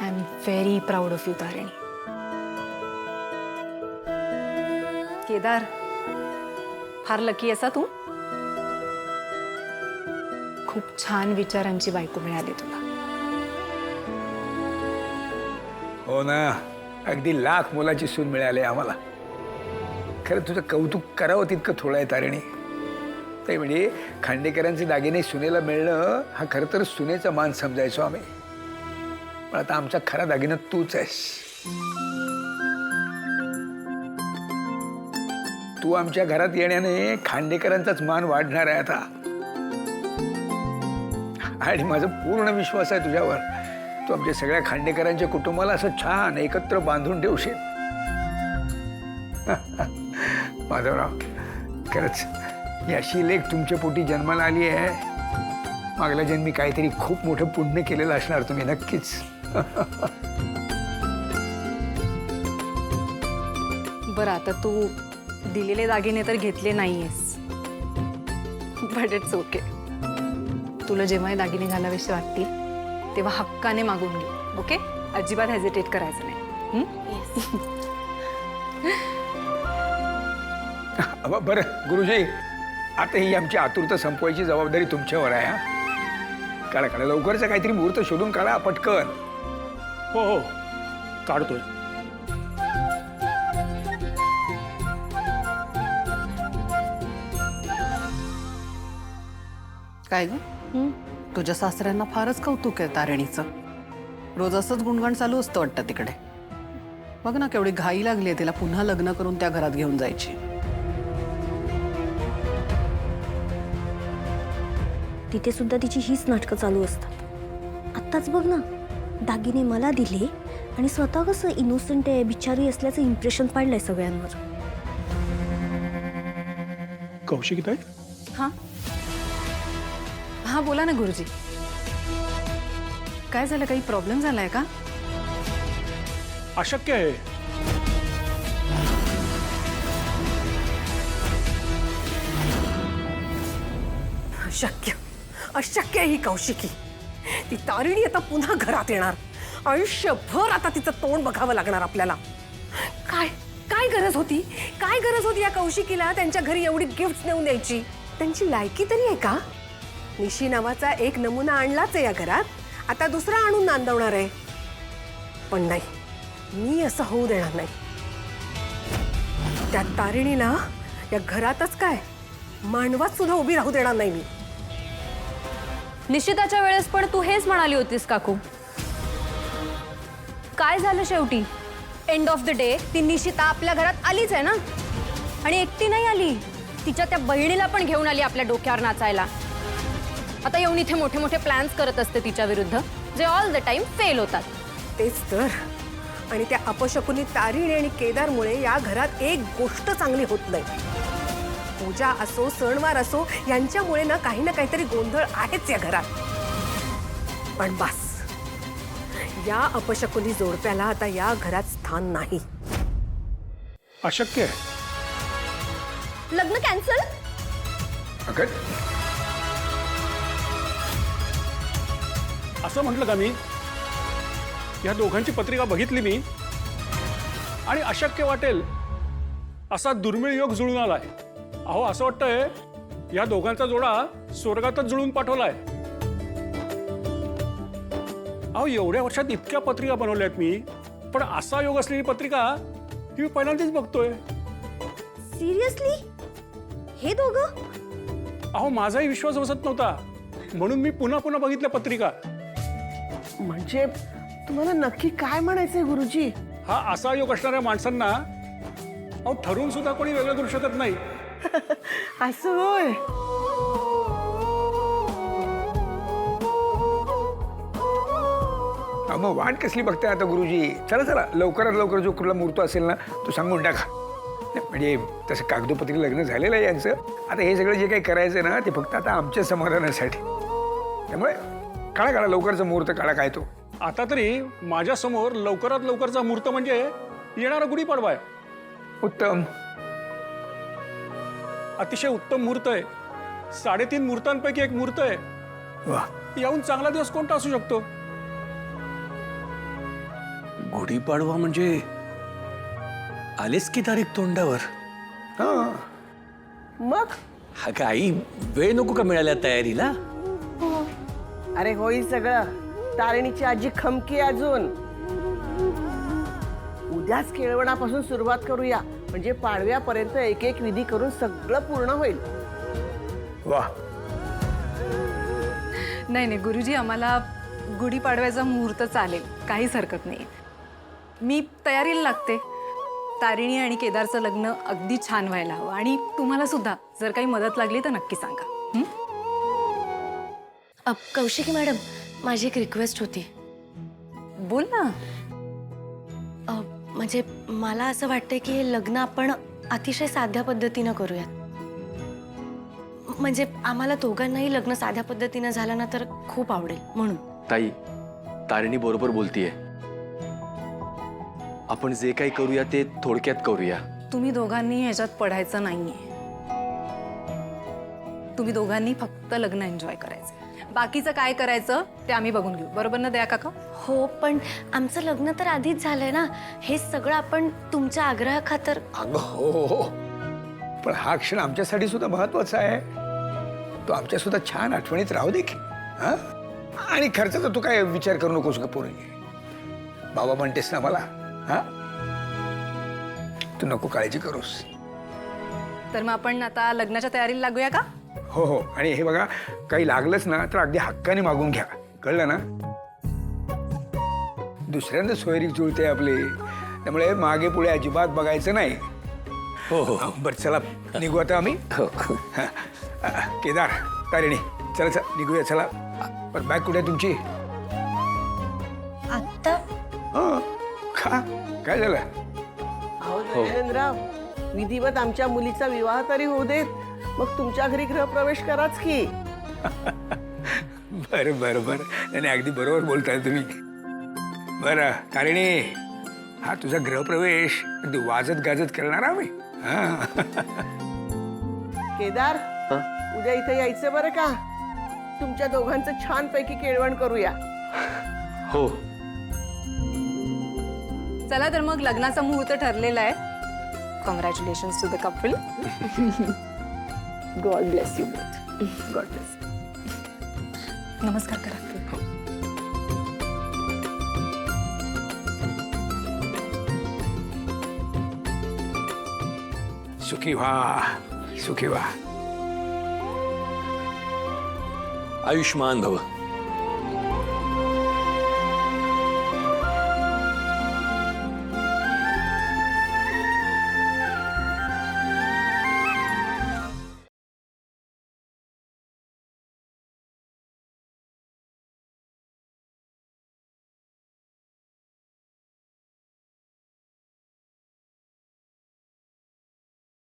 I am very proud of you Tarini. Kedar, फार lucky असा तू. खूप छान विचारांची बायको मिळाली तुला. हो ना, अगदी लाख मोलाची सून मिळाली आम्हाला. खरं तुझं कौतुक करावं तितकं थोडं आहे तारिणी. ते म्हणजे खांडेकरांचे दागिने सुनेला मिळणं हा खरं तर सुनेचा मान समजायचो आम्ही. पण आता आमचा खरा दागिना तूच आहेस. तू आमच्या घरात येण्याने खांडेकरांचाच मान वाढणार आहे आता. आणि माझा पूर्ण विश्वास आहे तुझ्यावर. तू आमच्या सगळ्या खांडेकरांच्या कुटुंबाला असं छान एकत्र बांधून ठेवशील. माधवराव, खरंच ही अशी लेख तुमच्या पोटी जन्माला आली आहे. मागल्या जन्मी काहीतरी खूप मोठं पुण्य केलेलं असणार तुम्ही नक्कीच. बरं, आता तू दिलेले दागिने तर घेतले नाहीयेस, बट इट्स ओके. तुला जेव्हाही दागिने घालावेसे वाटतील तेव्हा हक्काने मागून घे. ओके, अजिबात हेजिटेट करायचं नाही. बरं गुरुजी, आता ही आमची आतुरता संपवायची जबाबदारी तुमच्यावर आहे. काढा काढा, लवकरचा काहीतरी मुहूर्त शोधून काढा पटकन. हो हो, काढतोय. काय ग, तुझ्या सासऱ्यांना फारच कौतुक आहे तारिणीचं. रोज असंच गुणगाण चालू असतं वाटतं तिकडे. बघ ना, केवढी घाई लागली आहे तिला पुन्हा लग्न करून त्या घरात घेऊन जायची. तिथे सुद्धा तिची हीच नाटकं चालू असतात. आत्ताच बघ ना, दागिने मला दिले आणि स्वतः कसं इनोसंट आहे, बिचारी असल्याचं इम्प्रेशन पाडलंय सगळ्यांवर. कौशिकी ताई, हां हां, बोला ना गुरुजी. काय झालं, काही प्रॉब्लेम झालाय का? अशक्य आहे. अशक्य, अशक्य ही कौशिकी. ती तारिणी आता पुन्हा घरात येणार. आयुष्यभर आता तिचं तोंड बघावं लागणार आपल्याला. काय काय गरज होती, काय गरज होती या कौशिकीला त्यांच्या घरी एवढी गिफ्ट नेऊन द्यायची? त्यांची लायकी तरी आहे का? निशी नावाचा एक नमुना आणलाच आहे या घरात, आता दुसरा आणून नांदवणार आहे. पण नाही, मी असं होऊ देणार नाही. त्या तारिणीला या घरातच काय, मांडवात सुद्धा उभी राहू देणार नाही मी. निश्चिताच्या वेळेस पण तू हेच म्हणाली होतीस काकू. काय झालं शेवटी? एंड ऑफ द डे ती निशिता आपल्या घरात आलीच आहे ना. आणि एकटी नाही आली, तिच्या त्या बहिणीला पण घेऊन आली आपल्या डोक्यावर नाचायला. आता येऊन इथे मोठे मोठे प्लॅन्स करत असते तिच्या विरुद्ध, जे ऑल द टाइम फेल होतात. तेच तर. आणि त्या अपशकुनी तारिणी आणि केदारमुळे या घरात एक गोष्ट चांगली होत नाही. पूजा असो, सणवार असो, यांच्यामुळे ना काहीतरी गोंधळ आहेच या घरात. पण बस, या अपशकुनी जोडप्याला आता या घरात स्थान नाही. अशक्य आहे. लग्न कॅन्सल? अगं, असं म्हटलं का मी? या दोघांची पत्रिका बघितली मी आणि अशक्य वाटेल असा दुर्मिळ योग जुळून आलाय. अहो, असं वाटतंय या दोघांचा जोडा स्वर्गातच जुळून पाठवलाय. अहो, एवढ्या वर्षात इतक्या पत्रिका बनवल्यात मी, पण असा योग असलेली पत्रिका ही मी पहिल्यांदाच बघतोय. सिरियसली? हे दोघं? अहो, माझाही विश्वास बसत नव्हता, म्हणून मी पुन्हा पुन्हा बघितल्या पत्रिका. म्हणजे तुम्हाला नक्की काय म्हणायचंय गुरुजी? हा असा योग असणाऱ्या माणसांना अहो ठरवून सुद्धा कोणी वेगळं करू शकत नाही. असं होय? मग वाट कसली बघताय आता गुरुजी? चला चला, लवकरात लवकर जो कुठला मुहूर्त असेल ना तो सांगून टाका. म्हणजे तसं कागदोपत्री लग्न झालेलं आहे यांचं. आता हे सगळं जे काही करायचं ना ते फक्त आता आमच्या समाधानासाठी. त्यामुळे काढा काढा, लवकरचा मुहूर्त काढा. काय तो आता तरी माझ्या समोर लवकरात लवकरचा मुहूर्त म्हणजे येणारा गुढीपाडवा आहे. उत्तम, अतिशय उत्तम मुहूर्त आहे. 3.5 मुहूर्तांपैकी एक मुहूर्त आहे. वा, याहून चांगला दिवस कोणता असू शकतो? गुढीपाडवा म्हणजे आलेच की तारीख तोंडावर. हां मग हा काही वेळ नको का मिळाल्या तयारीला? अरे होईल सगळं. तारिणीची आजी खमकी आहे अजून. उद्याच केळवणापासून सुरुवात करूया, म्हणजे पाडव्यापर्यंत एक एक विधी करून सगळं पूर्ण होईल. वा, नाही नाही गुरुजी, आम्हाला गुढीपाडव्याचा मुहूर्त चालेल, काहीच हरकत नाही. मी तयारीला लागते. तारिणी आणि केदारचं लग्न अगदी छान व्हायला हवं. आणि तुम्हाला सुद्धा जर काही मदत लागली तर नक्की सांगा. हं? कौशिकी मॅडम, माझी एक रिक्वेस्ट होती. बोल ना. म्हणजे मला असं वाटतंय की हे लग्न आपण अतिशय साध्या पद्धतीनं करूयात. म्हणजे आम्हाला दोघांनाही लग्न साध्या पद्धतीनं झालं ना तर खूप आवडेल म्हणून. ताई, तारिणी बरोबर बोलतीये. आपण जे काही करूया ते थोडक्यात करूया. तुम्ही दोघांनी ह्याच्यात पडायचं नाहीये. तुम्ही दोघांनी फक्त लग्न एन्जॉय करायचं. बाकीचं काय करायचं ते आम्ही बघून घेऊ. बरोबर ना दया काका? हो, पण आमचं लग्न तर आधीच झालंय ना. हे सगळं आपण तुमच्या आग्रहाखातर. अगं हो हो, पण हा क्षण आमच्यासाठी सुद्धा महत्वाचा आहे. तो आमच्या सुद्धा छान आठवणीत राहू दे की. हां, आणि खर्चाचा तू काय विचार करू नकोस का पोरी. बाबा म्हणतेस ना मला. हां, तू नको काळजी करूस. तर मग आपण आता लग्नाच्या तयारीला लागूया का? हो हो, आणि हे बघा, काही लागलंच ना तर अगदी हक्काने मागून घ्या, कळलं ना. दुसऱ्यांदा सोयरीक जुळते आपली, त्यामुळे मागे पुढे अजिबात बघायचं नाही. हो हो. बरं चला निघू आता आम्ही. हां, केदार, तारिणी, चला चला निघूया. चला. बरं, बॅग कुठे आहे तुमची? आत्ता हां, का काय झालं? अहो नरेंद्रराव, विधिवत आमच्या मुलीचा विवाह तरी होऊ देत, मग तुमच्या घरी गृहप्रवेश कराच की. बरं बरं बरं, नाही अगदी बरोबर बोलताय तुम्ही. बरं तारिणी, हा तुझा गृहप्रवेश अगदी वाजत गाजत करणार आम्ही. हां, केदार, उद्या इथे यायचं बरं का. तुमच्या दोघांचं छानपैकी केळवण करूया. हो. चला तर मग लग्नाचा मुहूर्त ठरलेला आहे. Congratulations to the couple. God bless you both. God bless. नमस्कार करा. सुखी व्हा, सुखी व्हा. आयुष्मान भव.